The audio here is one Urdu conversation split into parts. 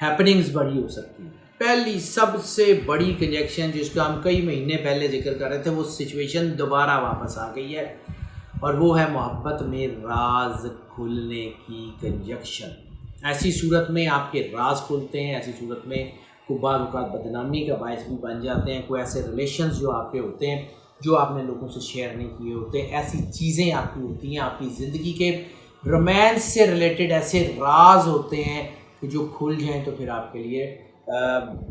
ہیپننگز بڑی ہو سکتی ہیں۔ پہلی سب سے بڑی کنجیکشن جس کا ہم کئی مہینے پہلے ذکر کر رہے تھے، وہ سچویشن دوبارہ واپس آ گئی ہے، اور وہ ہے محبت میں راز کھلنے کی کنجیکشن۔ ایسی صورت میں آپ کے راز کھلتے ہیں، ایسی صورت میں کو بعض اوقات بدنامی کا باعث بھی بن جاتے ہیں، کوئی ایسے ریلیشنز جو آپ کے ہوتے ہیں جو آپ نے لوگوں سے شیئر نہیں کیے ہوتے، ایسی چیزیں آپ کی ہوتی ہیں، آپ کی زندگی کے رومانس سے ریلیٹڈ ایسے راز ہوتے ہیں کہ جو کھل جائیں تو پھر آپ کے لیے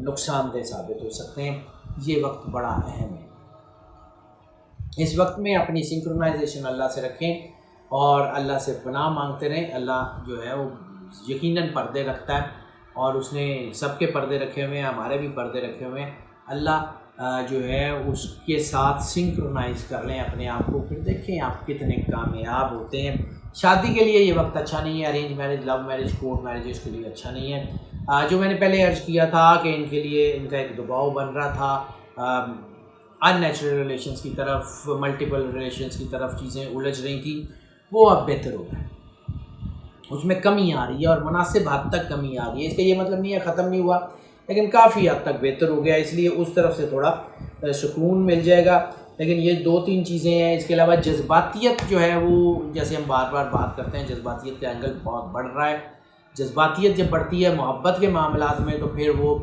نقصان دہ ثابت ہو سکتے ہیں۔ یہ وقت بڑا اہم ہے، اس وقت میں اپنی سنکرونائزیشن اللہ سے رکھیں اور اللہ سے پناہ مانگتے رہیں۔ اللہ جو ہے وہ یقیناً پردے رکھتا ہے، اور اس نے سب کے پردے رکھے ہوئے ہیں، ہمارے بھی پردے رکھے ہوئے ہیں۔ اللہ جو ہے اس کے ساتھ سنکرونائز کر لیں اپنے آپ کو، پھر دیکھیں آپ کتنے کامیاب ہوتے ہیں۔ شادی کے لیے یہ وقت اچھا نہیں ہے، arrange marriage, love marriage, court marriages کے لیے اچھا نہیں ہے۔ جو میں نے پہلے عرض کیا تھا کہ ان کے لیے ان کا ایک دباؤ بن رہا تھا، ان نیچرل ریلیشنز کی طرف، ملٹیپل ریلیشنز کی طرف چیزیں الجھ رہی تھیں، وہ اب بہتر ہو گیا، اس میں کمی آ رہی ہے، اور مناسب حد تک کمی آ رہی ہے۔ اس کا یہ مطلب نہیں ہے ختم نہیں ہوا، لیکن کافی حد تک بہتر ہو گیا، اس لیے اس طرف سے تھوڑا سکون مل جائے گا۔ لیکن یہ 2-3 چیزیں ہیں۔ اس کے علاوہ جذباتیت جو ہے وہ، جیسے ہم بار بار بات کرتے ہیں، جذباتیت کا اینگل بہت بڑھ رہا ہے۔ جذباتیت جب بڑھتی ہے محبت کے معاملات میں، تو پھر وہ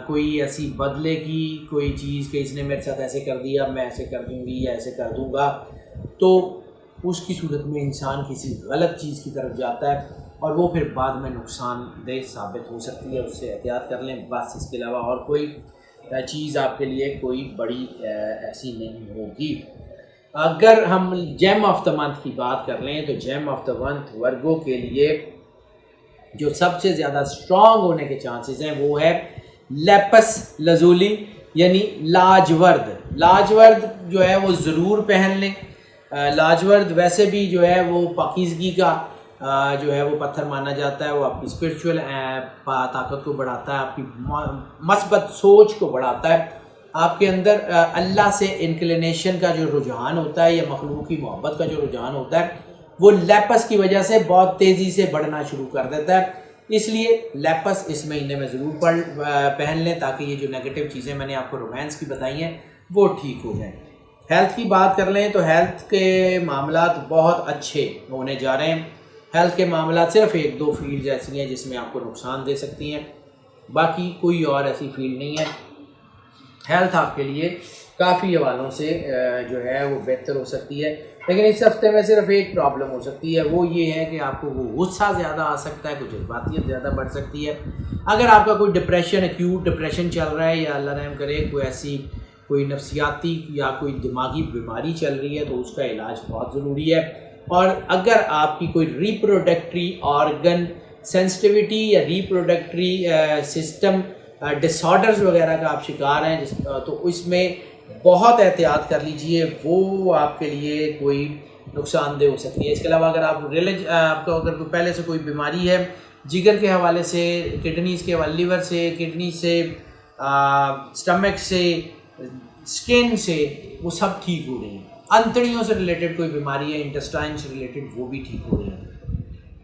کوئی ایسی بدلے کی کوئی چیز کہ اس نے میرے ساتھ ایسے کر دیا، میں ایسے کر دوں گی یا ایسے کر دوں گا، تو اس کی صورت میں انسان کسی غلط چیز کی طرف جاتا ہے، اور وہ پھر بعد میں نقصان دہ ثابت ہو سکتی ہے۔ اس سے احتیاط کر لیں بس، اس کے علاوہ اور کوئی چیز آپ کے لیے کوئی بڑی ایسی نہیں ہوگی۔ اگر ہم جیم آف دا منتھ کی بات کر لیں تو جیم آف دا منتھ ورگو کے لیے جو سب سے زیادہ اسٹرانگ ہونے کے چانسز ہیں وہ ہے لیپس لازولی، یعنی لاجورد۔ لاجورد جو ہے وہ ضرور پہن لیں۔ لاجورد ویسے بھی جو ہے وہ پاکیزگی کا جو ہے وہ پتھر مانا جاتا ہے، وہ آپ کی اسپرچول طاقت کو بڑھاتا ہے، آپ کی مثبت سوچ کو بڑھاتا ہے، آپ کے اندر اللہ سے انکلینیشن کا جو رجحان ہوتا ہے یا مخلوق کی محبت کا جو رجحان ہوتا ہے وہ لیپس کی وجہ سے بہت تیزی سے بڑھنا شروع کر دیتا ہے۔ اس لیے لیپس اس مہینے میں ضرور پہن لیں تاکہ یہ جو نیگیٹو چیزیں میں نے آپ کو رومانس کی بتائی ہیں وہ ٹھیک ہو جائیں۔ ہیلتھ کی بات کر لیں تو ہیلتھ کے معاملات بہت اچھے ہونے جا رہے ہیں۔ ہیلتھ کے معاملات صرف 1-2 فیلڈ ایسی ہیں جس میں آپ کو نقصان دے سکتی ہیں، باقی کوئی اور ایسی فیلڈ نہیں ہے۔ ہیلتھ آپ کے لیے کافی حوالوں سے جو ہے وہ بہتر ہو سکتی ہے، لیکن اس ہفتے میں صرف ایک پرابلم ہو سکتی ہے، وہ یہ ہے کہ آپ کو وہ غصہ زیادہ آ سکتا ہے، کوئی جذباتیت زیادہ بڑھ سکتی ہے۔ اگر آپ کا کوئی ڈپریشن، ایکیوٹ ڈپریشن چل رہا ہے، یا اللہ رحم کرے کوئی ایسی کوئی نفسیاتی یا کوئی دماغی بیماری چل رہی ہے، تو اس کا علاج بہت ضروری ہے۔ اور اگر آپ کی کوئی ریپروڈکٹری آرگن سینسٹیوٹی یا ریپروڈکٹری سسٹم ڈس آرڈرز وغیرہ کا آپ شکار ہیں تو اس میں بہت احتیاط کر لیجئے، وہ آپ کے لیے کوئی نقصان دہ ہو سکتی ہے۔ اس کے علاوہ اگر آپ کو اگر پہلے سے کوئی بیماری ہے جگر کے حوالے سے، کڈنیز کے حوالے، لیور سے، کڈنی سے، سٹمک سے، سکن سے، وہ سب ٹھیک ہو رہی ہیں۔ انتڑیوں سے ریلیٹڈ کوئی بیماری ہے، انٹسٹائن سے ریلیٹڈ، وہ بھی ٹھیک ہو رہی ہیں۔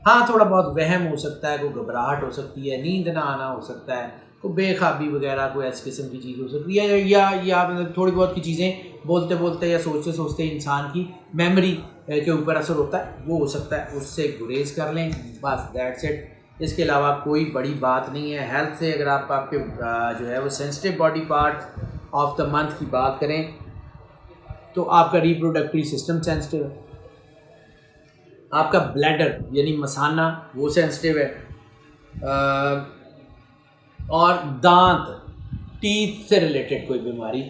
ہاں تھوڑا بہت وہم ہو سکتا ہے، کوئی گھبراہٹ ہو سکتی ہے، نیند نہ آنا ہو سکتا ہے، کوئی بے خوابی وغیرہ کوئی ایسی قسم کی چیز ہو سکتی ہے، یا تھوڑی بہت کی چیزیں بولتے بولتے یا سوچتے سوچتے انسان کی میموری کے اوپر اثر ہوتا ہے، وہ ہو سکتا ہے، اس سے گریز کر لیں، بس دیٹس اٹ۔ اس کے علاوہ کوئی بڑی بات نہیں ہے۔ ہیلتھ سے اگر آپ کے جو ہے وہ sensitive body part of the month کی بات کریں تو آپ کا ریپروڈکٹری سسٹم سینسٹیو ہے، آپ کا بلیڈر یعنی مثانہ وہ سینسٹیو ہے، اور دانت، ٹیتھ سے ریلیٹڈ کوئی بیماری،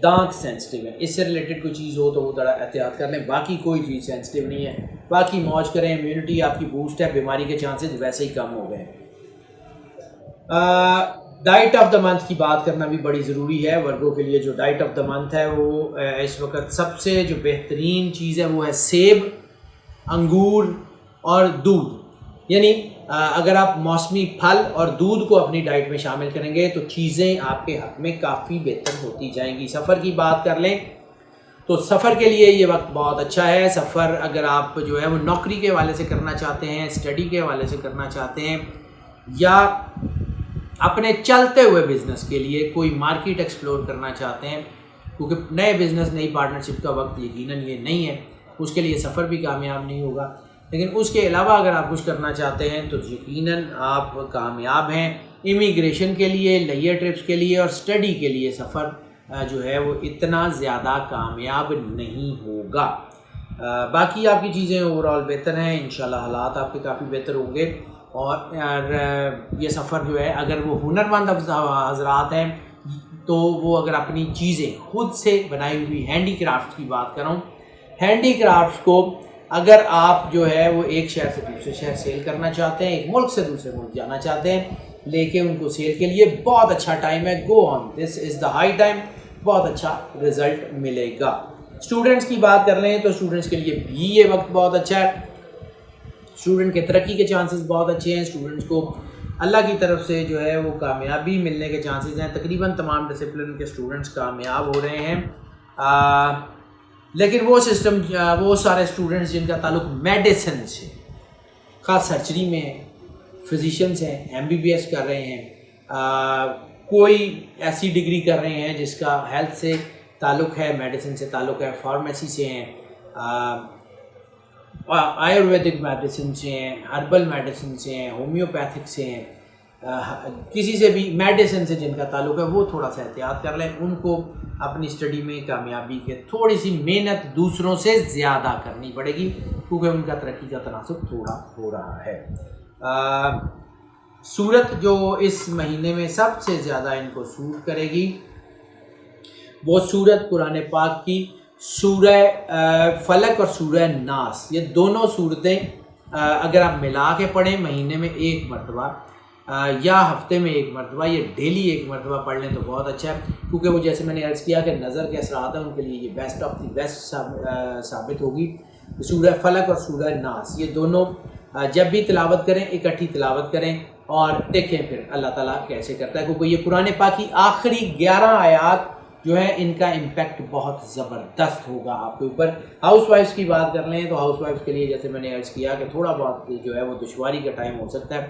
دانت سینسٹیو ہے، اس سے ریلیٹڈ کوئی چیز ہو تو وہ ذرا احتیاط کر لیں، باقی کوئی چیز سینسٹیو نہیں ہے۔ باقی موج کریں، امیونٹی آپ کی بوسٹ ہے، بیماری کے چانسز ویسے ہی کم ہو گئے ہیں۔ ڈائٹ آف دا منتھ کی بات کرنا بھی بڑی ضروری ہے۔ ورگو کے لیے جو ڈائٹ آف دا منتھ ہے وہ اس وقت سب سے جو بہترین چیز ہے وہ ہے سیب، انگور اور دودھ، یعنی اگر آپ موسمی پھل اور دودھ کو اپنی ڈائٹ میں شامل کریں گے تو چیزیں آپ کے حق میں کافی بہتر ہوتی جائیں گی۔ سفر کی بات کر لیں تو سفر کے لیے یہ وقت بہت اچھا ہے۔ سفر اگر آپ جو ہے وہ نوکری کے حوالے سے کرنا چاہتے ہیں، اسٹڈی کے حوالے سے کرنا چاہتے ہیں، یا اپنے چلتے ہوئے بزنس کے لیے کوئی مارکیٹ ایکسپلور کرنا چاہتے ہیں، کیونکہ نئے بزنس نئی پارٹنرشپ کا وقت یقیناً یہ نہیں ہے، اس کے لیے سفر بھی کامیاب نہیں ہوگا، لیکن اس کے علاوہ اگر آپ کچھ کرنا چاہتے ہیں تو یقیناً آپ کامیاب ہیں۔ امیگریشن کے لیے، لیئر ٹرپس کے لیے اور اسٹڈی کے لیے سفر جو ہے وہ اتنا زیادہ کامیاب نہیں ہوگا۔ باقی آپ کی چیزیں اوورال بہتر ہیں، انشاءاللہ حالات آپ کے کافی بہتر ہوں گے، اور یہ سفر جو ہے اگر وہ ہنرمند حضرات ہیں تو وہ اگر اپنی چیزیں خود سے بنائی ہوئی ہینڈی کرافٹ کی بات کروں، ہینڈی کرافٹ کو اگر آپ جو ہے وہ ایک شہر سے دوسرے شہر سیل کرنا چاہتے ہیں، ایک ملک سے دوسرے ملک جانا چاہتے ہیں، لے کے ان کو سیل کے لیے بہت اچھا ٹائم ہے، گو آن، دس از دا ہائی ٹائم، بہت اچھا رزلٹ ملے گا۔ اسٹوڈنٹس کی بات کر لیں تو اسٹوڈنٹس کے لیے بھی یہ وقت بہت اچھا ہے، اسٹوڈنٹ کے ترقی کے چانسز بہت اچھے ہیں، اسٹوڈنٹس کو اللہ کی طرف سے جو ہے وہ کامیابی ملنے کے چانسز ہیں، تقریباً تمام ڈسپلن کے اسٹوڈنٹس کامیاب ہو رہے ہیں، لیکن وہ سسٹم وہ سارے اسٹوڈنٹس جن کا تعلق میڈیسن سے، خاص سرجری میں ہیں، فزیشینس ہیں، MBBS کر رہے ہیں، کوئی ایسی ڈگری کر رہے ہیں جس کا ہیلتھ سے تعلق ہے، میڈیسن سے تعلق ہے، فارمیسی سے ہیں، آیورویدک میڈیسن سے ہیں، ہربل میڈیسن سے ہیں، ہومیوپیتھک سے ہیں، کسی سے بھی میڈیسن سے جن کا تعلق ہے وہ تھوڑا سا احتیاط کر لیں، ان کو اپنی اسٹڈی میں کامیابی کے تھوڑی سی محنت دوسروں سے زیادہ کرنی پڑے گی، کیونکہ ان کا ترقی کا تناسب تھوڑا ہو رہا ہے۔ سورت جو اس مہینے میں سب سے زیادہ ان کو سوٹ کرے گی وہ سورت قرآن پاک کی سورہ فلق اور سورہ ناس، یہ دونوں صورتیں اگر آپ ملا کے پڑھیں مہینے میں ایک مرتبہ یا ہفتے میں ایک مرتبہ، یہ ڈیلی ایک مرتبہ پڑھ لیں تو بہت اچھا ہے، کیونکہ وہ جیسے میں نے عرض کیا کہ نظر کے اثرات ہیں ان کے لیے یہ بیسٹ آف دی بیسٹ ثابت ہوگی۔ سورہ فلق اور سورہ ناس یہ دونوں جب بھی تلاوت کریں اکٹھی تلاوت کریں اور دیکھیں پھر اللہ تعالیٰ کیسے کرتا ہے، کیونکہ یہ قرآن پاک کی آخری 11 آیات جو ہے ان کا امپیکٹ بہت زبردست ہوگا آپ کے اوپر۔ ہاؤس وائفس کی بات کر لیں تو ہاؤس وائفس کے لیے جیسے میں نے عرض کیا کہ تھوڑا بہت جو ہے وہ دشواری کا ٹائم ہو سکتا ہے،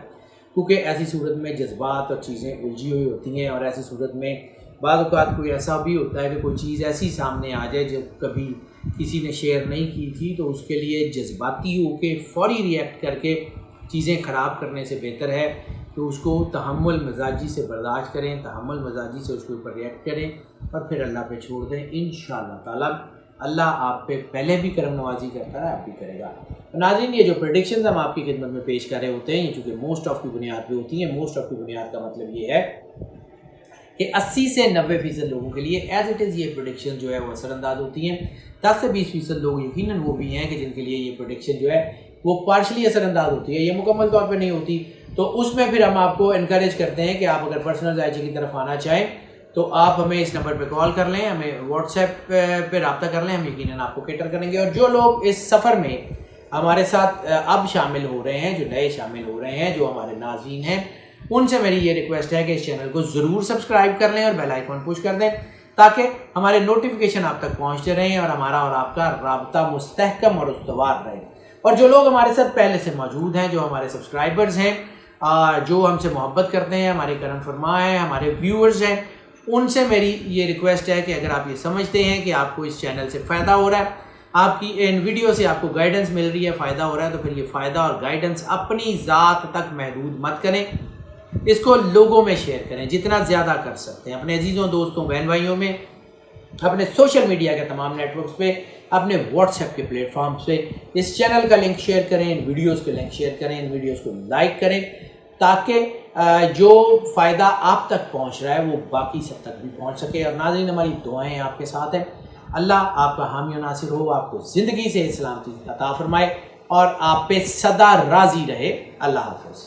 کیونکہ ایسی صورت میں جذبات اور چیزیں الجھی ہوئی ہوتی ہیں، اور ایسی صورت میں بعض اوقات کوئی ایسا بھی ہوتا ہے کہ کوئی چیز ایسی سامنے آ جائے جو کبھی کسی نے شیئر نہیں کی تھی، تو اس کے لیے جذباتی ہو کے فوری ریئیکٹ کر کے چیزیں خراب کرنے سے بہتر ہے کہ اس کو تحمل مزاجی سے برداشت کریں، تحمل مزاجی سے اس کے اوپر ریئیکٹ کریں اور پھر اللہ پہ چھوڑ دیں۔ انشاءاللہ تعالیٰ اللہ آپ پہ پہلے بھی کرم نوازی کرتا ہے، آپ بھی کرے گا۔ ناظرین، یہ جو پریڈکشنز ہم آپ کی خدمت میں پیش کر رہے ہوتے ہیں، یہ چونکہ موسٹ آف کی بنیاد پہ ہوتی ہیں، موسٹ آف کی بنیاد کا مطلب یہ ہے کہ 80 سے 90% لوگوں کے لیے ایز اٹ از یہ پریڈکشن جو ہے وہ اثر انداز ہوتی ہیں، 10 سے 20% لوگ یقیناً وہ بھی ہیں کہ جن کے لیے یہ پریڈکشن جو ہے وہ پارشلی اثر انداز ہوتی ہے، یہ مکمل طور پہ نہیں ہوتی، تو اس میں پھر ہم آپ کو انکریج کرتے ہیں کہ آپ اگر پرسنل ذائچے کی طرف آنا چاہیں تو آپ ہمیں اس نمبر پہ کال کر لیں، ہمیں واٹس ایپ پہ رابطہ کر لیں، ہم یقیناً آپ کو کیٹر کریں گے۔ اور جو لوگ اس سفر میں ہمارے ساتھ اب شامل ہو رہے ہیں، جو نئے شامل ہو رہے ہیں، جو ہمارے ناظرین ہیں، ان سے میری یہ ریکویسٹ ہے کہ اس چینل کو ضرور سبسکرائب کر لیں اور بیل آئیکن پش کر دیں، تاکہ ہمارے نوٹیفیکیشن آپ تک پہنچتے رہیں اور ہمارا اور آپ کا رابطہ مستحکم اور استوار رہے۔ اور جو لوگ ہمارے ساتھ پہلے سے موجود ہیں، جو ہمارے سبسکرائبرز ہیں، جو ہم سے محبت کرتے ہیں، ہمارے کرم فرما ہیں، ہمارے ویورز ہیں، ان سے میری یہ ریکویسٹ ہے کہ اگر آپ یہ سمجھتے ہیں کہ آپ کو اس چینل سے فائدہ ہو رہا ہے، آپ کی ان ویڈیو سے آپ کو گائیڈنس مل رہی ہے، فائدہ ہو رہا ہے، تو پھر یہ فائدہ اور گائیڈنس اپنی ذات تک محدود مت کریں، اس کو لوگوں میں شیئر کریں جتنا زیادہ کر سکتے ہیں، اپنے عزیزوں، دوستوں، بہن بھائیوں میں، اپنے سوشل میڈیا کے تمام نیٹ ورکس پہ، اپنے واٹس ایپ کے پلیٹ فارمز پہ اس چینل کا لنک شیئر کریں، ان ویڈیوز کے لنک شیئر کریں، ان ویڈیوز کو لائک کریں، تاکہ جو فائدہ آپ تک پہنچ رہا ہے وہ باقی سب تک بھی پہنچ سکے۔ اور ناظرین، ہماری دعائیں آپ کے ساتھ ہیں، اللہ آپ کا حامی و ناصر ہو، آپ کو زندگی سے سلامتی عطا فرمائے اور آپ پہ سدا راضی رہے۔ اللہ حافظ۔